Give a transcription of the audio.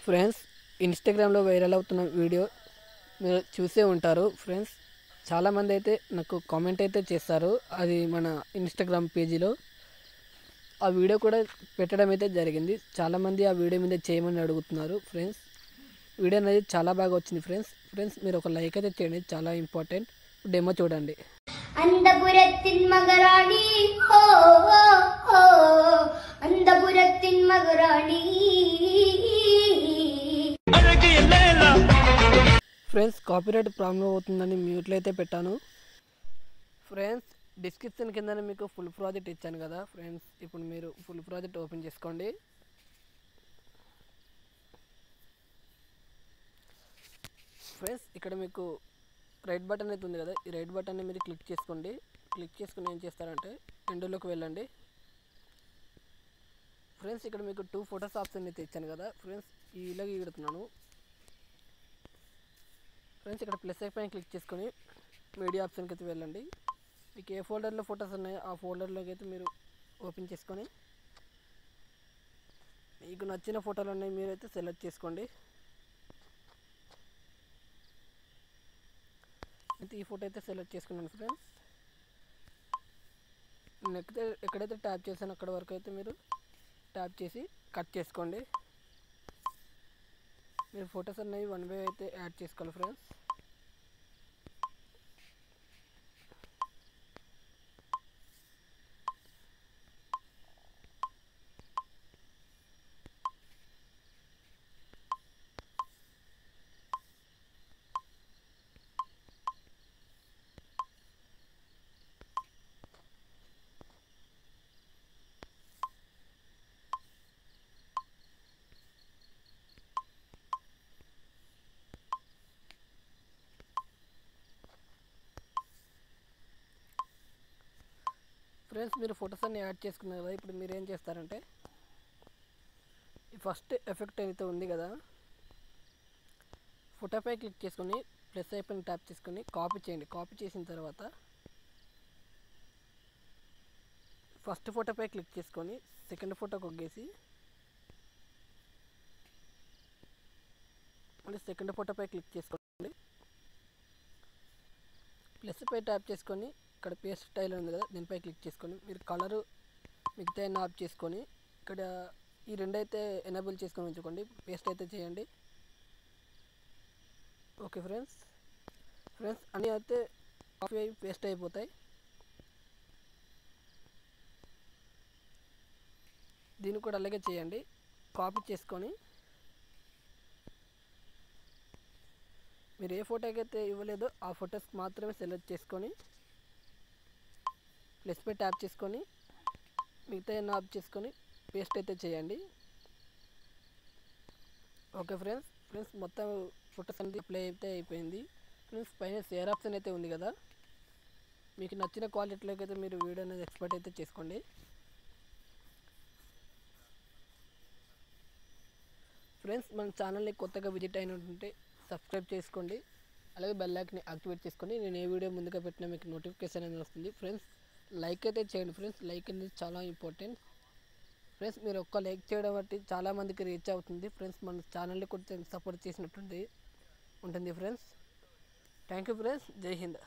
Friends, ఇన్స్టాగ్రామ్లో viral అవుతున్న video మీరు చూసే ఉంటారు. ఫ్రెండ్స్, చాలామంది అయితే నాకు కామెంట్ అయితే చేస్తారు. అది మన ఇన్స్టాగ్రామ్ పేజీలో ఆ వీడియో కూడా పెట్టడం అయితే జరిగింది. చాలామంది ఆ వీడియో మీద చేయమని అడుగుతున్నారు. ఫ్రెండ్స్, వీడియో అనేది చాలా బాగా వచ్చింది. ఫ్రెండ్స్ మీరు ఒక లైక్ అయితే చేయండి, చాలా ఇంపార్టెంట్. డెమో చూడండి. അന്തപുരത്തിൻ മകറാണി ഹോ ഹോ അന്തപുരത്തിൻ മകറാണി. ఫ్రెండ్స్, కాపీరైట్ ప్రాబ్లం అవుతుందని మ్యూట్లో అయితే పెట్టాను. ఫ్రెండ్స్, డిస్క్రిప్షన్ కింద మీకు ఫుల్ ప్రాజెక్ట్ ఇచ్చాను కదా. ఫ్రెండ్స్, ఇప్పుడు మీరు ఫుల్ ప్రాజెక్ట్ ఓపెన్ చేసుకోండి. ఫ్రెండ్స్, ఇక్కడ మీకు రైట్ బటన్ అయితే ఉంది కదా, ఈ రైట్ బటన్ని మీరు క్లిక్ చేసుకోండి. క్లిక్ చేసుకుని ఏం చేస్తారంటే ఎండులోకి వెళ్ళండి. ఫ్రెండ్స్, ఇక్కడ మీకు 2 ఫొటోస్ ఆప్షన్ అయితే ఇచ్చాను కదా. ఫ్రెండ్స్, ఇలాగ ఇడుతున్నాను. ఫ్రెండ్స్, ఇక్కడ ప్లస్ పైన క్లిక్ చేసుకొని మీడియా ఆప్షన్కి అయితే వెళ్ళండి. మీకు ఏ ఫోల్డర్లో ఫొటోస్ ఉన్నాయో ఆ ఫోల్డర్లోకి అయితే మీరు ఓపెన్ చేసుకొని మీకు నచ్చిన ఫోటోలు ఉన్నాయి మీరైతే సెలెక్ట్ చేసుకోండి. అయితే ఈ ఫోటో అయితే సెలెక్ట్ చేసుకున్నాను. ఫ్రెండ్స్, నెక్స్ట్ ఎక్కడైతే ట్యాప్ చేశానో అక్కడ వరకు అయితే మీరు ట్యాప్ చేసి కట్ చేసుకోండి. మీరు ఫొటోస్ అనేవి 1 బై అయితే యాడ్ చేసుకోవాలి. ఫ్రెండ్స్, మీరు ఫొటోస్ అన్ని యాడ్ చేసుకున్నారు కదా. ఇప్పుడు మీరు ఏం చేస్తారంటే ఈ ఫస్ట్ ఎఫెక్ట్ అయితే ఉంది కదా, ఫోటోపై క్లిక్ చేసుకొని ప్లస్ ఐకాన్ ట్యాప్ చేసుకొని కాపీ చేయండి. కాపీ చేసిన తర్వాత ఫస్ట్ ఫోటోపై క్లిక్ చేసుకొని సెకండ్ ఫోటోకి ఒగ్గేసి మళ్ళీ సెకండ్ ఫోటోపై క్లిక్ చేసుకోండి. ప్లస్ పై ట్యాప్ చేసుకొని ఇక్కడ పేస్ట్ స్టైల్ ఉంది కదా, దీనిపై క్లిక్ చేసుకొని మీరు కలరు మిగతా ఆఫ్ చేసుకొని ఇక్కడ ఈ రెండు అయితే ఎనేబుల్ చేసుకొని ఉంచుకోండి. పేస్ట్ అయితే చేయండి. ఓకే ఫ్రెండ్స్, అన్నీ అయితే కాపీ అయి పేస్ట్ అయిపోతాయి. దీన్ని కూడా అలాగే చేయండి. కాపీ చేసుకొని మీరు ఏ ఫోటోకి అయితే ఇవ్వలేదో ఆ ఫొటోస్ మాత్రమే సెలెక్ట్ చేసుకొని ప్లస్ పై ట్యాప్ చేసుకొని మిగతా ఆఫ్ చేసుకొని పేస్ట్ అయితే చేయండి. ఓకే ఫ్రెండ్స్, మొత్తం ఫొటోస్ అనేది అప్లై అయితే అయిపోయింది. ఫ్రెండ్స్, పైన షేర్ ఆప్షన్ అయితే ఉంది కదా, మీకు నచ్చిన క్వాలిటీలోకి అయితే మీరు వీడియో అనేది ఎక్స్పోర్ట్ అయితే చేసుకోండి. ఫ్రెండ్స్, మన ఛానల్ని కొత్తగా విజిట్ అయినట్టుంటే సబ్స్క్రైబ్ చేసుకోండి. అలాగే బెల్ ఐకాన్ని యాక్టివేట్ చేసుకోండి. నేను ఏ వీడియో ముందుగా పెట్టినా మీకు నోటిఫికేషన్ అనేది వస్తుంది. ఫ్రెండ్స్, లైక్ అయితే చేయండి. ఫ్రెండ్స్, లైక్ అనేది చాలా ఇంపార్టెంట్. ఫ్రెండ్స్, మీరు ఒక్క లైక్ చేయడం బట్టి చాలామందికి రీచ్ అవుతుంది. ఫ్రెండ్స్, మన ఛానల్ని కొంచెం సపోర్ట్ చేసినట్టు ఉంటుంది. Friends, thank you friends. జై హింద్.